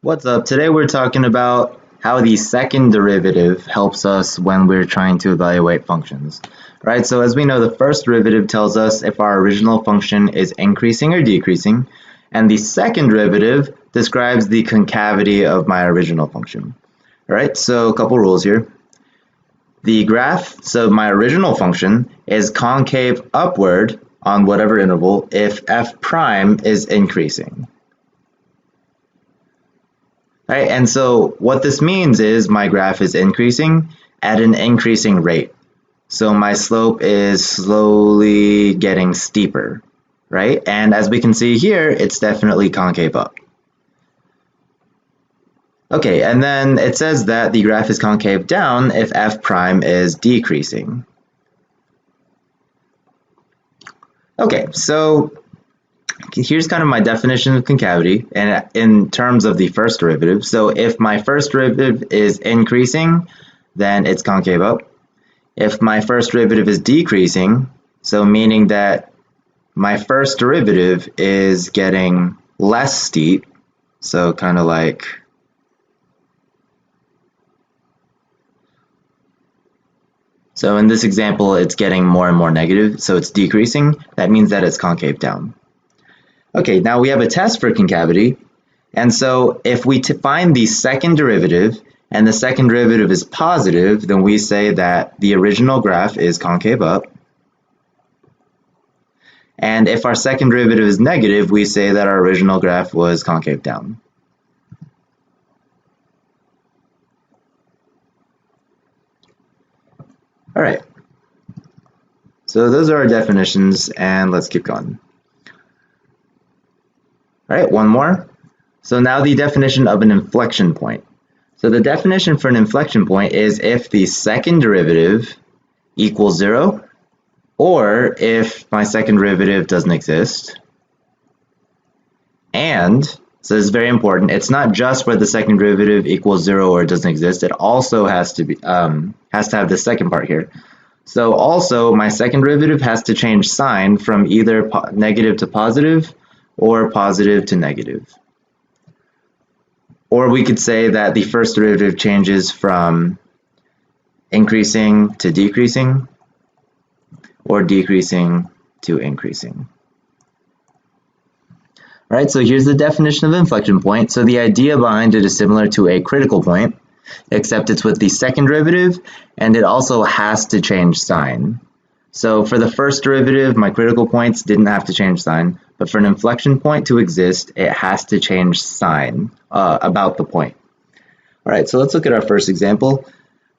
What's up? Today we're talking about how the second derivative helps us when we're trying to evaluate functions. Right, so as we know, the first derivative tells us if our original function is increasing or decreasing, and the second derivative describes the concavity of my original function. All right, so a couple rules here. The graph, so my original function, is concave upward on whatever interval if f prime is increasing. Right, and so what this means is my graph is increasing at an increasing rate. So my slope is slowly getting steeper, right? And as we can see here, it's definitely concave up. Okay, and then it says that the graph is concave down if f prime is decreasing. Okay, so here's kind of my definition of concavity and in terms of the first derivative. So if my first derivative is increasing, then it's concave up. If my first derivative is decreasing, so meaning that my first derivative is getting less steep, so kind of like so in this example it's getting more and more negative, so it's decreasing, that means that it's concave down. Okay, now we have a test for concavity, and so if we find the second derivative and the second derivative is positive, then we say that the original graph is concave up. And if our second derivative is negative, we say that our original graph was concave down. All right, so those are our definitions, and let's keep going. All right, one more. So now the definition of an inflection point. So the definition for an inflection point is if the second derivative equals 0, or if my second derivative doesn't exist. And, so this is very important, it's not just where the second derivative equals 0 or it doesn't exist, it also has to have the second part here. So also my second derivative has to change sign from either negative to positive or positive to negative. Or we could say that the first derivative changes from increasing to decreasing or decreasing to increasing. All right, so here's the definition of inflection point. So the idea behind it is similar to a critical point, except it's with the second derivative and it also has to change sign. So for the first derivative, my critical points didn't have to change sign, but for an inflection point to exist, it has to change sign about the point. All right, so let's look at our first example.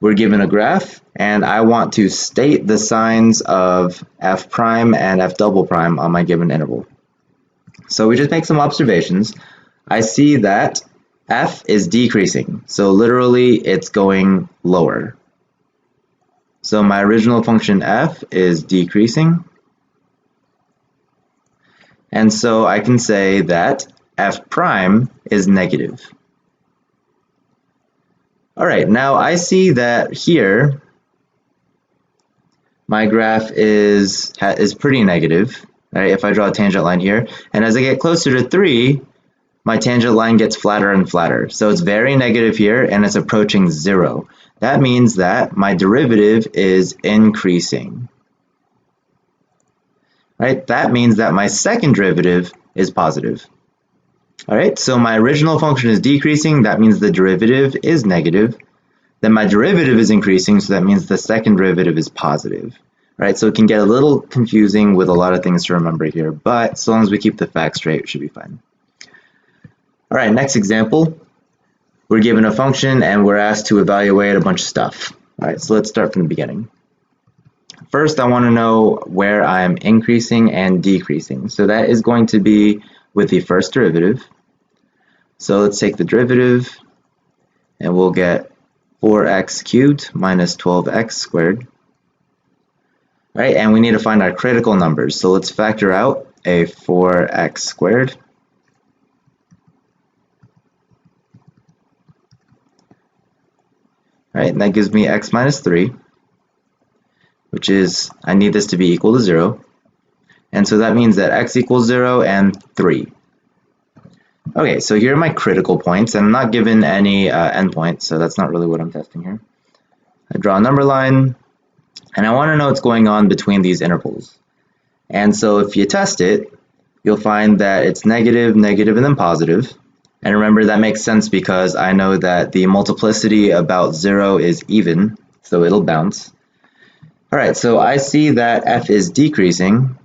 We're given a graph, and I want to state the signs of f prime and f double prime on my given interval. So we just make some observations. I see that f is decreasing, so literally it's going lower. So my original function f is decreasing. And so I can say that f prime is negative. All right, now I see that here my graph is pretty negative. Right, if I draw a tangent line here, and as I get closer to 3, my tangent line gets flatter and flatter. So it's very negative here and it's approaching 0. That means that my derivative is increasing. Right? That means that my second derivative is positive. All right, so my original function is decreasing, that means the derivative is negative. Then my derivative is increasing, so that means the second derivative is positive. All right, so it can get a little confusing with a lot of things to remember here, but so long as we keep the facts straight, it should be fine. All right, next example. We're given a function and we're asked to evaluate a bunch of stuff. All right, so let's start from the beginning. First, I want to know where I'm increasing and decreasing. So that is going to be with the first derivative. So let's take the derivative and we'll get 4x cubed minus 12x squared. All right, and we need to find our critical numbers. So let's factor out a 4x squared. All right, and that gives me x minus 3, which is, I need this to be equal to 0. And so that means that x equals 0 and 3. Okay, so here are my critical points, and I'm not given any endpoints, so that's not really what I'm testing here. I draw a number line, and I want to know what's going on between these intervals. And so if you test it, you'll find that it's negative, negative, and then positive. And remember, that makes sense because I know that the multiplicity about 0 is even, so it'll bounce. All right, so I see that f is decreasing.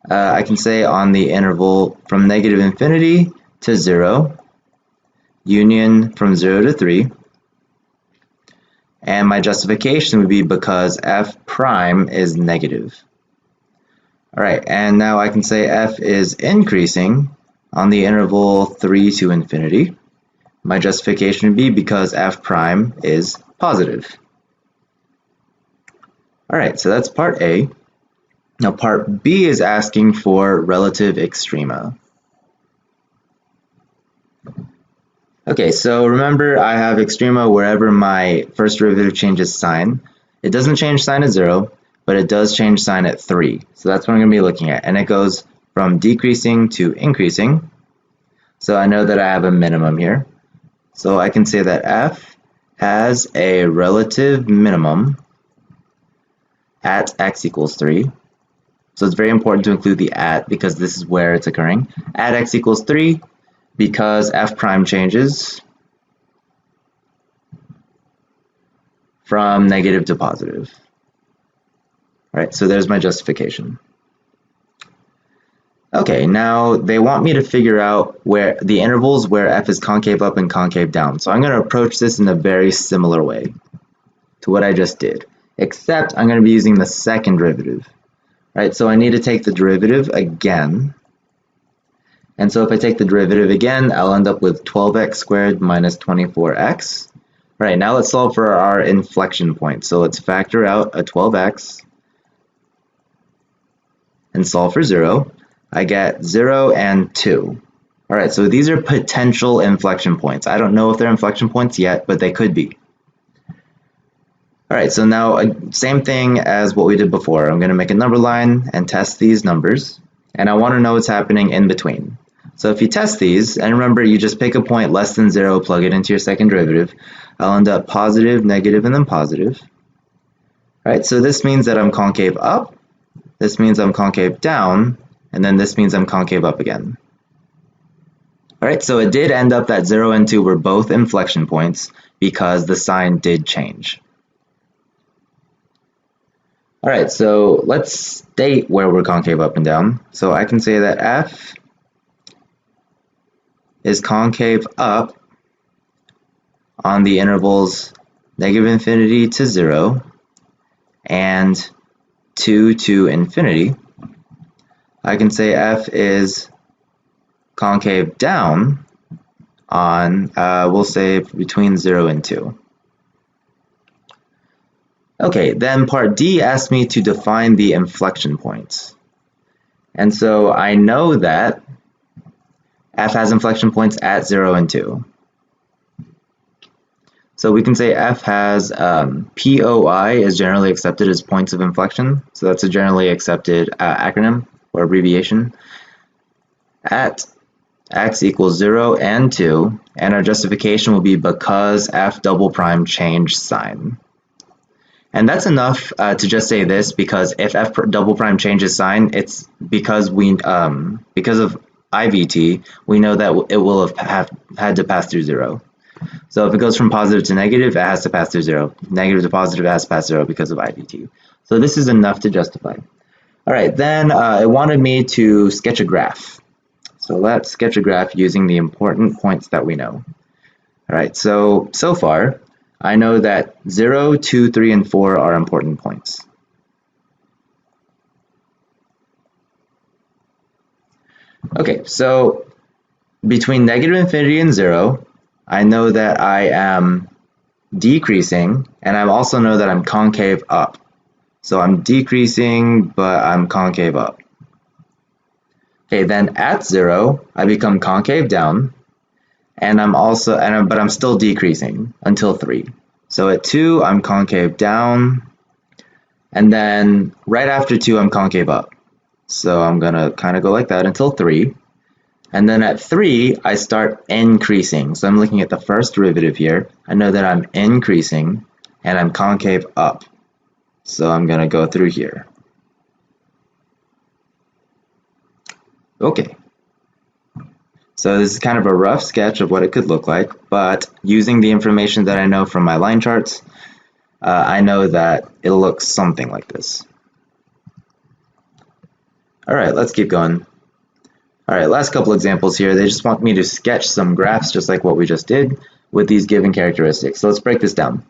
I can say on the interval from negative infinity to 0, union from 0 to 3. And my justification would be because f prime is negative. All right, and now I can say f is increasing on the interval 3 to infinity. My justification would be because f prime is positive. All right, so that's part A. Now part B is asking for relative extrema. Okay, so remember I have extrema wherever my first derivative changes sign. It doesn't change sign at 0, but it does change sign at 3. So that's what I'm going to be looking at. And it goes from decreasing to increasing. So I know that I have a minimum here. So I can say that f has a relative minimum at x equals 3. So it's very important to include the at because this is where it's occurring. At x equals 3 because f prime changes from negative to positive. All right, so there's my justification. Okay, now they want me to figure out where the intervals where f is concave up and concave down. So I'm going to approach this in a very similar way to what I just did, except I'm going to be using the second derivative. Right, so I need to take the derivative again. And so if I take the derivative again, I'll end up with 12x squared minus 24x. All right, now let's solve for our inflection point. So let's factor out a 12x and solve for 0. I get 0 and 2. All right, so these are potential inflection points. I don't know if they're inflection points yet, but they could be. All right, so now same thing as what we did before. I'm going to make a number line and test these numbers, and I want to know what's happening in between. So if you test these, and remember you just pick a point less than 0, plug it into your second derivative, I'll end up positive, negative, and then positive. All right, so this means that I'm concave up, this means I'm concave down, and then this means I'm concave up again. All right, so it did end up that 0 and 2 were both inflection points because the sign did change. All right, so let's state where we're concave up and down. So I can say that f is concave up on the intervals negative infinity to 0 and 2 to infinity. I can say f is concave down on, we'll say, between 0 and 2. Okay, then part D asks me to define the inflection points. And so I know that f has inflection points at 0 and 2. So we can say f has POI is generally accepted as points of inflection. So that's a generally accepted acronym or abbreviation. At x equals 0 and 2, and our justification will be because f double prime changed sign. And that's enough to just say this, because if f double prime changes sign, it's because because of IVT, we know that it will have had to pass through 0. So if it goes from positive to negative, it has to pass through 0. Negative to positive, it has to pass 0 because of IVT. So this is enough to justify. All right, then it wanted me to sketch a graph. So let's sketch a graph using the important points that we know. All right, so far, I know that 0, 2, 3, and 4 are important points. Okay, so between negative infinity and 0, I know that I am decreasing, and I also know that I'm concave up. So I'm decreasing, but I'm concave up. Okay, then at 0, I become concave down, and but I'm still decreasing until 3. So at 2, I'm concave down, and then right after 2, I'm concave up. So I'm going to kind of go like that until 3. And then at 3, I start increasing. So I'm looking at the first derivative here. I know that I'm increasing, and I'm concave up. So I'm going to go through here. Okay. So this is kind of a rough sketch of what it could look like, but using the information that I know from my line charts, I know that it looks something like this. All right, let's keep going. All right, last couple examples here. They just want me to sketch some graphs just like what we just did with these given characteristics. So let's break this down.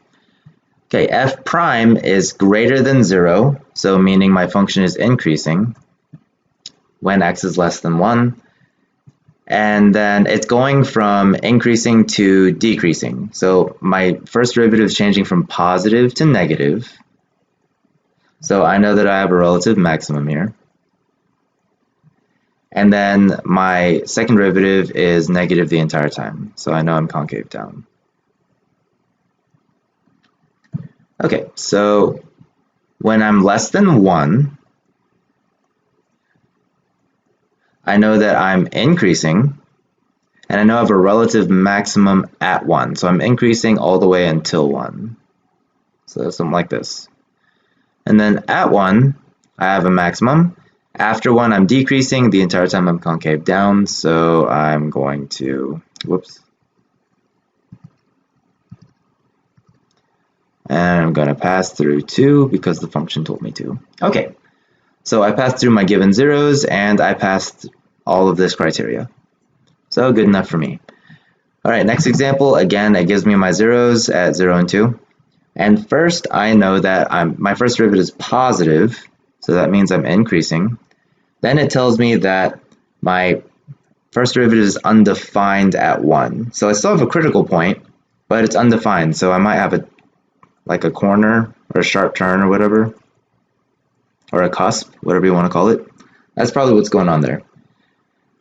Okay, f prime is greater than 0, so meaning my function is increasing when x is less than 1. And then it's going from increasing to decreasing. So my first derivative is changing from positive to negative. So I know that I have a relative maximum here. And then my second derivative is negative the entire time. So I know I'm concave down. Okay, so when I'm less than 1, I know that I'm increasing, and I know I have a relative maximum at 1. So I'm increasing all the way until 1. So something like this. And then at 1, I have a maximum. After 1, I'm decreasing. The entire time I'm concave down. So I'm going to, whoops. And I'm going to pass through 2 because the function told me to. Okay. So I passed through my given zeros, and I passed all of this criteria. So good enough for me. All right, next example. Again, it gives me my zeros at 0 and 2. And first, I know that my first derivative is positive, so that means I'm increasing. Then it tells me that my first derivative is undefined at 1. So I still have a critical point, but it's undefined. So I might have like a corner or a sharp turn or whatever, or a cusp, whatever you want to call it. That's probably what's going on there.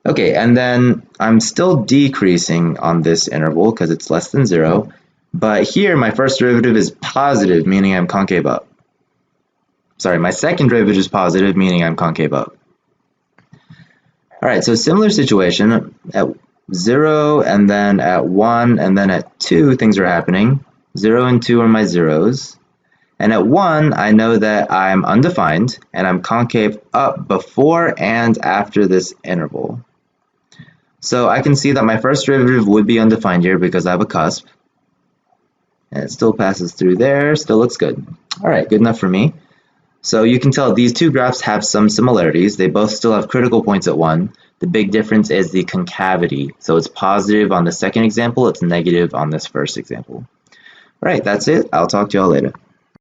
Okay, and then I'm still decreasing on this interval because it's less than 0. But here, my first derivative is positive, meaning I'm concave up. Sorry, my second derivative is positive, meaning I'm concave up. All right, so similar situation. At 0, and then at 1, and then at 2, things are happening. 0 and 2 are my zeros. And at 1, I know that I'm undefined, and I'm concave up before and after this interval. So I can see that my first derivative would be undefined here because I have a cusp. And it still passes through there, still looks good. All right, good enough for me. So you can tell these two graphs have some similarities. They both still have critical points at 1. The big difference is the concavity. So it's positive on the second example, it's negative on this first example. All right, that's it. I'll talk to y'all later.